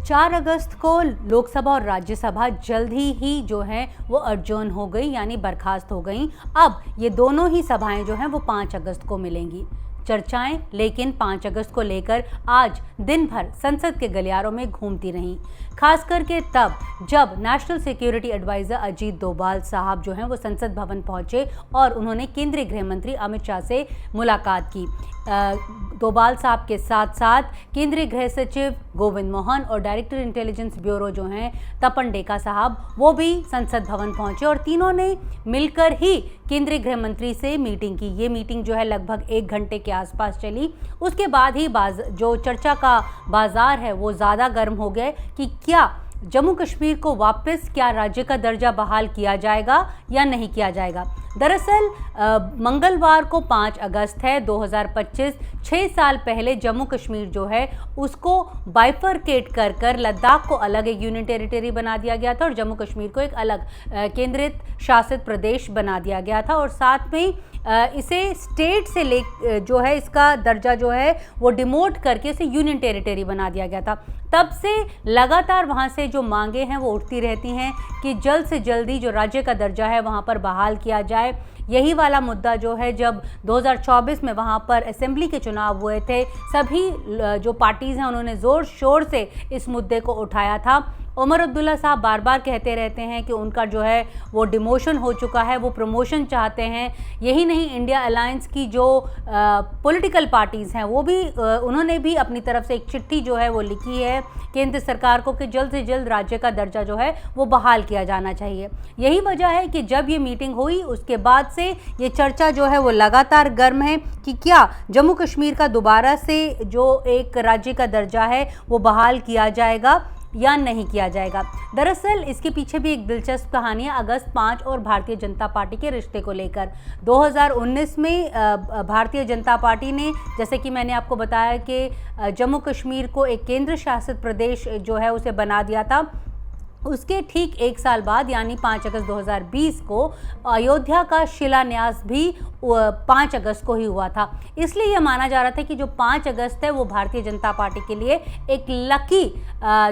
4 अगस्त को लोकसभा और राज्यसभा जल्द ही जो है वो अडजर्न हो गई, यानी बर्खास्त हो गई। अब ये दोनों ही सभाएं जो हैं वो 5 अगस्त को मिलेंगी। चर्चाएं लेकिन 5 अगस्त को लेकर आज दिन भर संसद के गलियारों में घूमती रहीं, खास करके तब जब national security adviser Ajit Doval साहब जो हैं वो संसद भवन पहुंचे और उन्होंने केंद्रीय गृह मंत्री अमित शाह से मुलाकात की। डोभाल साहब के साथ साथ केंद्रीय गृह सचिव गोविंद मोहन और डायरेक्टर इंटेलिजेंस ब्यूरो जो हैं तपन डेका साहब, वो भी संसद भवन पहुंचे और तीनों ने मिलकर ही केंद्रीय गृह मंत्री से मीटिंग की। ये मीटिंग जो है लगभग 1 घंटे के आसपास चली। उसके बाद ही जो चर्चा का बाजार है वो ज़्यादा गर्म हो गए कि क्या जम्मू कश्मीर को वापस क्या राज्य का दर्जा बहाल किया जाएगा या नहीं किया जाएगा। दरअसल मंगलवार को 5 अगस्त है 2025, 6 साल पहले जम्मू कश्मीर जो है उसको बाइफरकेट कर लद्दाख को अलग एक यूनियन टेरिटरी बना दिया गया था और जम्मू कश्मीर को एक अलग केंद्रित शासित प्रदेश बना दिया गया था। और साथ में इसे स्टेट से जो है इसका दर्जा जो है वो डिमोट करके इसे यूनियन टेरिटरी बना दिया गया था। तब से लगातार वहाँ से जो मांगे हैं वो उठती रहती हैं कि जल्द से जल्दी जो राज्य का दर्जा है वहाँ पर बहाल किया जाए। यही वाला मुद्दा जो है जब 2024 में वहाँ पर असेंबली के चुनाव हुए थे, सभी जो पार्टीज़ हैं उन्होंने ज़ोर शोर से इस मुद्दे को उठाया था। उमर अब्दुल्ला साहब बार बार कहते रहते हैं कि उनका जो है वो डिमोशन हो चुका है, वो प्रमोशन चाहते हैं। यही नहीं, इंडिया अलायंस की जो पॉलिटिकल पार्टीज़ हैं वो भी उन्होंने भी अपनी तरफ से एक चिट्ठी जो है वो लिखी है केंद्र सरकार को कि जल्द से जल्द राज्य का दर्जा जो है वो बहाल किया जाना चाहिए। यही वजह है कि जब ये मीटिंग हुई उसके बाद से ये चर्चा जो है वो लगातार गर्म है कि क्या जम्मू कश्मीर का दोबारा से जो एक राज्य का दर्जा है वो बहाल किया जाएगा या नहीं किया जाएगा। दरअसल इसके पीछे भी एक दिलचस्प कहानी है अगस्त 5 और भारतीय जनता पार्टी के रिश्ते को लेकर। 2019 में भारतीय जनता पार्टी ने, जैसे कि मैंने आपको बताया कि जम्मू कश्मीर को एक केंद्र शासित प्रदेश जो है उसे बना दिया था। उसके ठीक 1 साल बाद यानी 5 अगस्त 2020 को अयोध्या का शिलान्यास भी 5 अगस्त को ही हुआ था। इसलिए यह माना जा रहा था कि जो 5 अगस्त है वो भारतीय जनता पार्टी के लिए एक लकी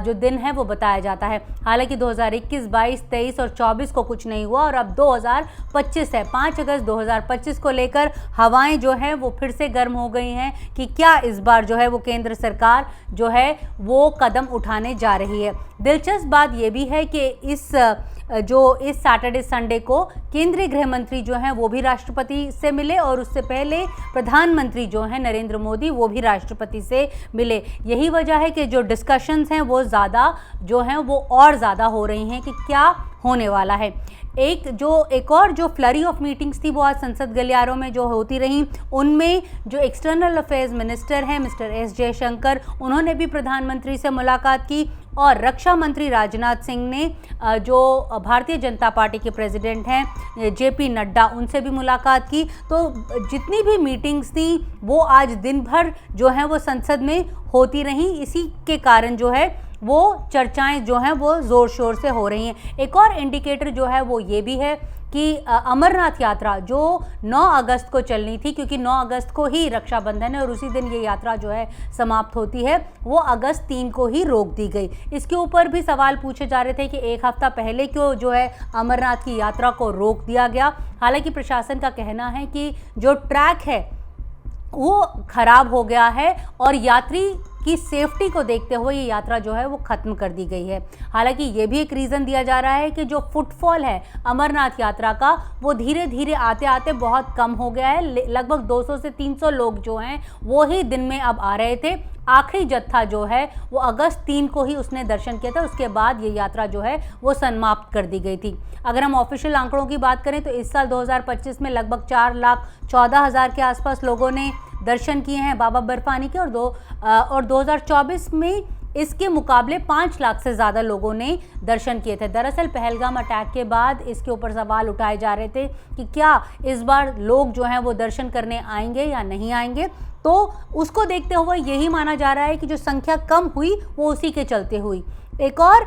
जो दिन है वो बताया जाता है। हालांकि 2021, 22, 23 और 24 को कुछ नहीं हुआ और अब 2025 है। 5 अगस्त 2025 को लेकर हवाएं जो हैं वो फिर से गर्म हो गई हैं कि क्या इस बार जो है वो केंद्र सरकार जो है वो कदम उठाने जा रही है। दिलचस्प बात ये भी है कि इस सैटरडे संडे को केंद्रीय गृह मंत्री जो हैं वो भी राष्ट्रपति से मिले और उससे पहले प्रधानमंत्री जो हैं नरेंद्र मोदी वो भी राष्ट्रपति से मिले। यही वजह है कि जो डिस्कशंस हैं वो ज़्यादा जो हैं वो और ज़्यादा हो रही हैं कि क्या होने वाला है। एक और जो फ्लरी ऑफ मीटिंग्स थी वो आज संसद गलियारों में जो होती रहीं, उनमें जो एक्सटर्नल अफेयर्स मिनिस्टर हैं मिस्टर एस जयशंकर, उन्होंने भी प्रधानमंत्री से मुलाकात की और रक्षा मंत्री राजनाथ सिंह ने जो भारतीय जनता पार्टी के प्रेसिडेंट हैं जेपी नड्डा, उनसे भी मुलाकात की। तो जितनी भी मीटिंग्स थी वो आज दिन भर जो हैं वो संसद में होती रहीं। इसी के कारण जो है वो चर्चाएं जो हैं वो ज़ोर शोर से हो रही हैं। एक और इंडिकेटर जो है वो ये भी है कि अमरनाथ यात्रा जो 9 अगस्त को चलनी थी, क्योंकि 9 अगस्त को ही रक्षाबंधन है और उसी दिन ये यात्रा जो है समाप्त होती है, वो अगस्त 3 को ही रोक दी गई। इसके ऊपर भी सवाल पूछे जा रहे थे कि 1 हफ्ता पहले क्यों जो है अमरनाथ की यात्रा को रोक दिया गया। हालांकि प्रशासन का कहना है कि जो ट्रैक है वो खराब हो गया है और यात्री की सेफ्टी को देखते हुए ये यात्रा जो है वो ख़त्म कर दी गई है। हालांकि ये भी एक रीज़न दिया जा रहा है कि जो फुटफॉल है अमरनाथ यात्रा का वो धीरे धीरे आते आते बहुत कम हो गया है। लगभग 200 से 300 लोग जो हैं वो ही दिन में अब आ रहे थे। आखिरी जत्था जो है वो अगस्त 3 को ही उसने दर्शन किया था, उसके बाद ये यात्रा जो है वो समाप्त कर दी गई थी। अगर हम ऑफिशियल आंकड़ों की बात करें तो इस साल 2025 में लगभग 4,14,000 के आसपास लोगों ने दर्शन किए हैं बाबा बर्फानी के और 2024 में इसके मुकाबले 5 लाख से ज़्यादा लोगों ने दर्शन किए थे। दरअसल पहलगाम अटैक के बाद इसके ऊपर सवाल उठाए जा रहे थे कि क्या इस बार लोग जो हैं वो दर्शन करने आएंगे या नहीं आएंगे। तो उसको देखते हुए यही माना जा रहा है कि जो संख्या कम हुई वो उसी के चलते हुई। एक और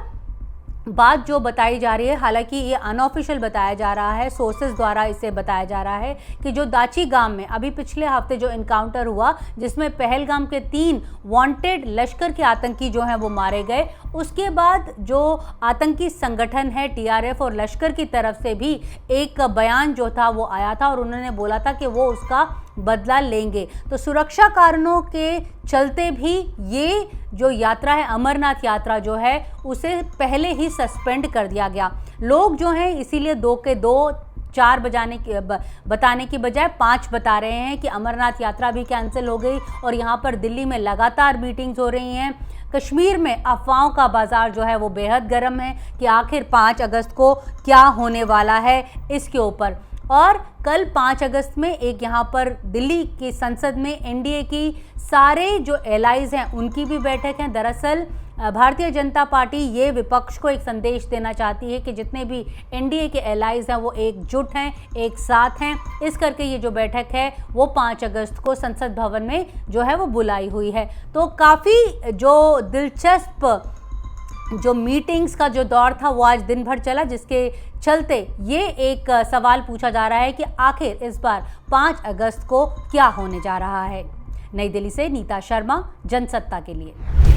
बात जो बताई जा रही है, हालांकि ये अनऑफिशियल बताया जा रहा है, सोर्सेज द्वारा इसे बताया जा रहा है कि जो दाची गांव में अभी पिछले हफ्ते जो इनकाउंटर हुआ, जिसमें पहलगाम के 3 वांटेड लश्कर के आतंकी जो हैं वो मारे गए, उसके बाद जो आतंकी संगठन है टीआरएफ और लश्कर की तरफ से भी एक बयान जो था वो आया था और उन्होंने बोला था कि वो उसका बदला लेंगे। तो सुरक्षा कारणों के चलते भी ये जो यात्रा है, अमरनाथ यात्रा जो है, उसे पहले ही सस्पेंड कर दिया गया। लोग जो हैं इसीलिए 2 के 2 4 बताने की बजाय 5 बता रहे हैं कि अमरनाथ यात्रा भी कैंसिल हो गई और यहाँ पर दिल्ली में लगातार मीटिंग्स हो रही हैं। कश्मीर में अफवाहों का बाजार जो है वो बेहद गर्म है कि आखिर 5 अगस्त को क्या होने वाला है इसके ऊपर। और कल 5 अगस्त में एक यहाँ पर दिल्ली की संसद में एनडीए की सारे जो एलाइज हैं उनकी भी बैठक है। दरअसल भारतीय जनता पार्टी ये विपक्ष को एक संदेश देना चाहती है कि जितने भी एनडीए के एलाइज हैं वो एकजुट हैं, एक साथ हैं। इस करके ये जो बैठक है वो 5 अगस्त को संसद भवन में जो है वो बुलाई हुई है। तो काफ़ी जो दिलचस्प जो मीटिंग्स का जो दौर था वो आज दिन भर चला, जिसके चलते ये एक सवाल पूछा जा रहा है कि आखिर इस बार 5 अगस्त को क्या होने जा रहा है। नई दिल्ली से नीता शर्मा, जनसत्ता के लिए।